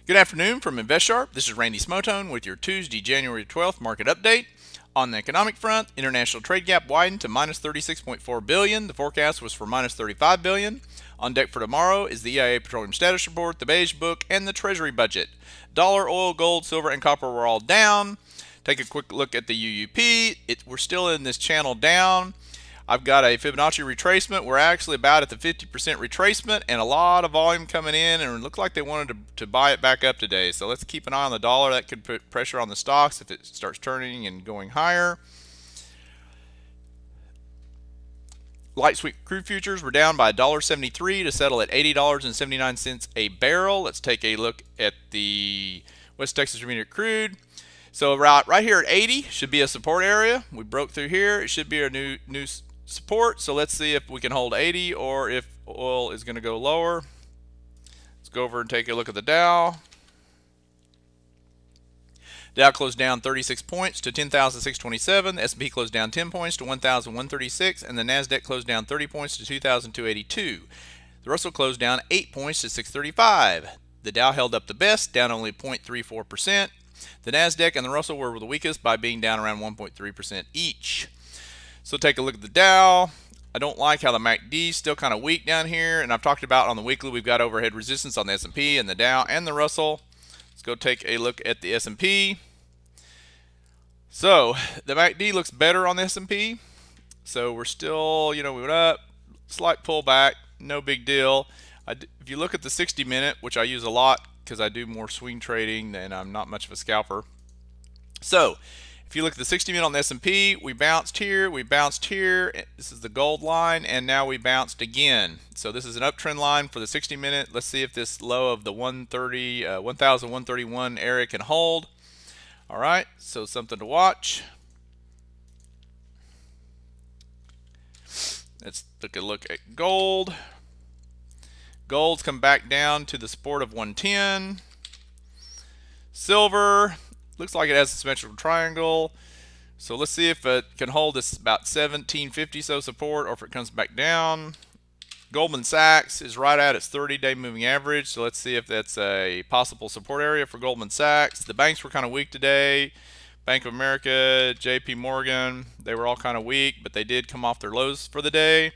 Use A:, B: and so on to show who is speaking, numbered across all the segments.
A: Good afternoon from InvestSharp. This is Randy Smotone with your Tuesday, January 12th market update. On the economic front, international trade gap widened to minus 36.4 billion. The forecast was for minus 35 billion. On deck for tomorrow is the EIA Petroleum Status Report, the Beige Book, and the Treasury Budget. Dollar, oil, gold, silver, and copper were all down. Take a quick look at the UUP. We're still in this channel down. I've got a Fibonacci retracement. We're actually about at the 50% retracement and a lot of volume coming in, and it looked like they wanted to buy it back up today. So let's keep an eye on the dollar. That could put pressure on the stocks if it starts turning and going higher. Light sweet crude futures were down by $1.73 to settle at $80.79 a barrel. Let's take a look at the West Texas Intermediate crude. So right here at 80 should be a support area. We broke through here. It should be our new support. So let's see if we can hold 80 or if oil is going to go lower. Let's go over and take a look at the Dow. Dow closed down 36 points to 10,627. The S&P closed down 10 points to 1,136, and the Nasdaq closed down 30 points to 2,282. The Russell closed down 8 points to 635. The Dow held up the best, down only 0.34%. The Nasdaq and the Russell were the weakest by being down around 1.3% each. So take a look at the Dow. I don't like how the MACD is still kind of weak down here, and I've talked about on the weekly we've got overhead resistance on the S&P and the Dow and the Russell. Let's go take a look at the S&P. So the MACD looks better on the S&P. So we're still, we went up, slight pullback, no big deal. If you look at the 60-minute, which I use a lot because I do more swing trading and I'm not much of a scalper. So if you look at the 60-minute on the S&P, we bounced here, this is the gold line, and now we bounced again. So this is an uptrend line for the 60-minute. Let's see if this low of the 1,131 area can hold. All right, so something to watch. Let's take a look at gold. Gold's come back down to the support of 110. Silver looks like it has a symmetrical triangle. So let's see if it can hold this about 1750 so support, or if it comes back down. Goldman Sachs is right at its 30-day moving average. So let's see if that's a possible support area for Goldman Sachs. The banks were kind of weak today. Bank of America, JP Morgan, they were all kind of weak, but they did come off their lows for the day.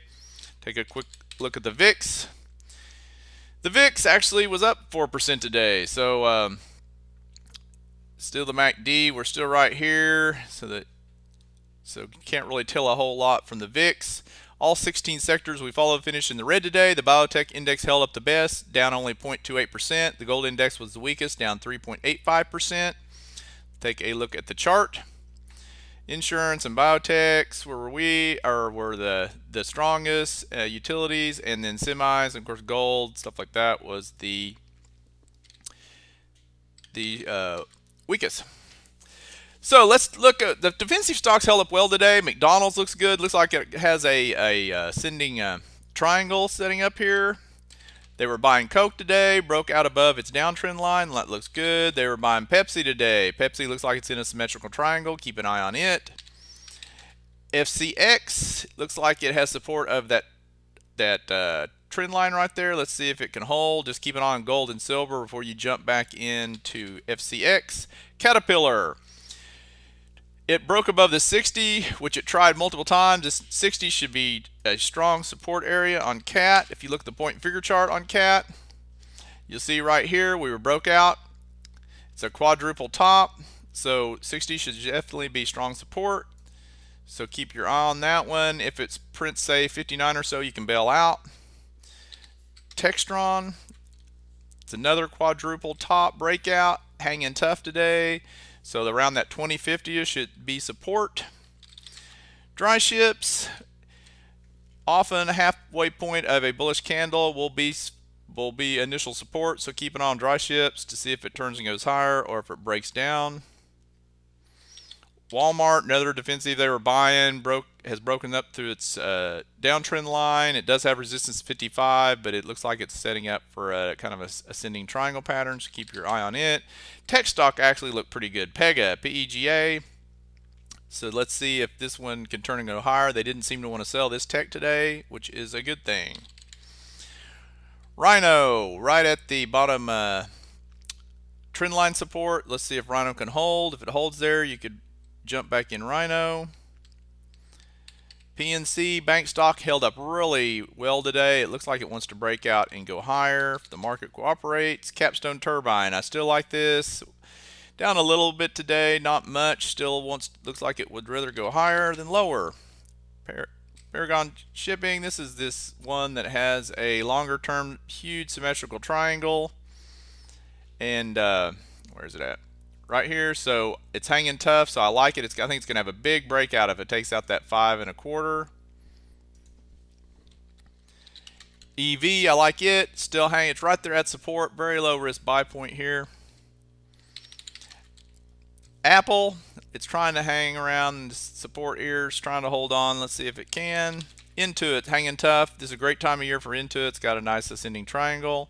A: Take a quick look at the VIX. The VIX actually was up 4% today. So still the MACD, we're still right here. So you can't really tell a whole lot from the VIX. All 16 sectors we followed finished in the red today. The biotech index held up the best, down only 0.28%. The gold index was the weakest, down 3.85%. Take a look at the chart. Insurance and biotechs were the strongest. Utilities, and then semis, and of course gold, stuff like that was the weakest. So let's look at the defensive stocks held up well today. McDonald's looks good. Looks like it has a ascending triangle setting up here. They were buying Coke today, broke out above its downtrend line. That looks good. They were buying Pepsi today. Pepsi looks like it's in a symmetrical triangle. Keep an eye on it. FCX looks like it has support of that trend line right there. Let's see if it can hold. Just keep an eye on gold and silver before you jump back into FCX. Caterpillar. It broke above the 60, which it tried multiple times. This 60 should be a strong support area on CAT. If you look at the point and figure chart on CAT, you'll see right here we were broke out. It's a quadruple top, so 60 should definitely be strong support. So keep your eye on that one. If it's prints say 59 or so, you can bail out. Textron, it's another quadruple top breakout, hanging tough today. So around that 2050 should be support. Dry ships, often a halfway point of a bullish candle will be initial support. So keep an eye on dry ships to see if it turns and goes higher or if it breaks down. Walmart, another defensive they were buying, has broken up through its downtrend line. It does have resistance 55, but it looks like it's setting up for a kind of a ascending triangle pattern, so keep your eye on it. Tech stock actually looked pretty good. Pega, P-E-G-A. So let's see if this one can turn and go higher. They didn't seem to want to sell this tech today, which is a good thing. Rhino, right at the bottom trend line support. Let's see if Rhino can hold. If it holds there, you could jump back in Rhino. PNC bank stock held up really well today. It looks like it wants to break out and go higher if the market cooperates. Capstone Turbine, I still like this. Down a little bit today, not much. Still looks like it would rather go higher than lower. Paragon Shipping, this is this one that has a longer term huge symmetrical triangle. And where is it at? Right here. So it's hanging tough, so I like it. I think it's going to have a big breakout if it takes out that 5 1/4. EV, I like it. Still hanging. It's right there at support. Very low risk buy point here. Apple, it's trying to hang around support ears, trying to hold on. Let's see if it can. Intuit, hanging tough. This is a great time of year for Intuit. It's got a nice ascending triangle.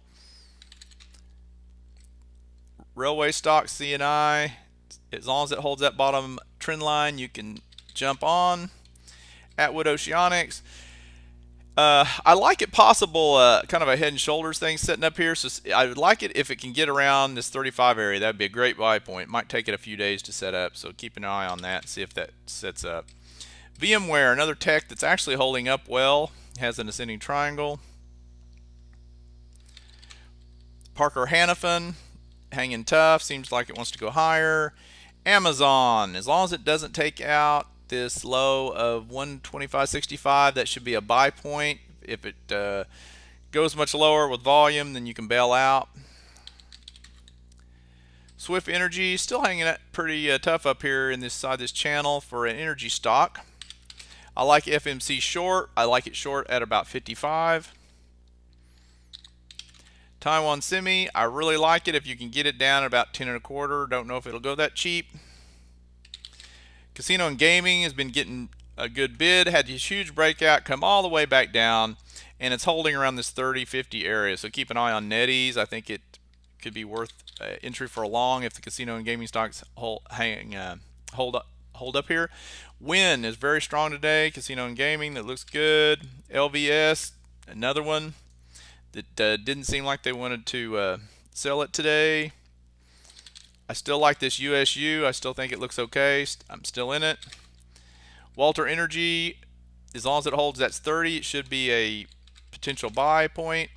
A: Railway stock, CNI, as long as it holds that bottom trend line, you can jump on. Atwood Oceanics, I like it possible, kind of a head and shoulders thing setting up here. So I would like it if it can get around this 35 area. That'd be a great buy point. Might take it a few days to set up, so keep an eye on that. See if that sets up. VMware, another tech that's actually holding up well, has an ascending triangle. Parker Hannifin, hanging tough, seems like it wants to go higher. Amazon, as long as it doesn't take out this low of 125.65, that should be a buy point. If it goes much lower with volume, then you can bail out. Swift Energy, still hanging out pretty tough up here in this side of this channel for an energy stock. I like FMC short. I like it short at about 55. Taiwan Semi, I really like it if you can get it down at about 10 1/4. Don't know if it'll go that cheap. Casino and Gaming has been getting a good bid. Had this huge breakout, come all the way back down, and it's holding around this 30-50 area. So keep an eye on NetEase. I think it could be worth entry for a long if the Casino and Gaming stocks hold up here. Win is very strong today. Casino and Gaming, that looks good. LVS, another one that didn't seem like they wanted to sell it today. I still like this USU. I still think it looks okay. I'm still in it. Walter Energy, as long as it holds that's 30, it should be a potential buy point.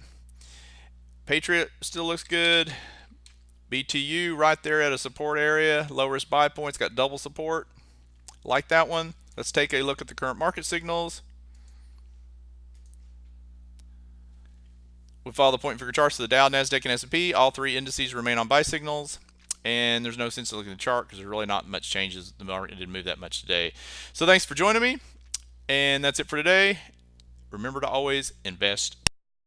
A: Patriot still looks good. BTU right there at a support area. Low risk buy points, got double support. Like that one. Let's take a look at the current market signals. We follow the point figure charts of the Dow, Nasdaq, and S&P. All three indices remain on buy signals, and there's no sense in looking at the chart because there's really not much changes. The market didn't move that much today. So thanks for joining me, and that's it for today. Remember to always invest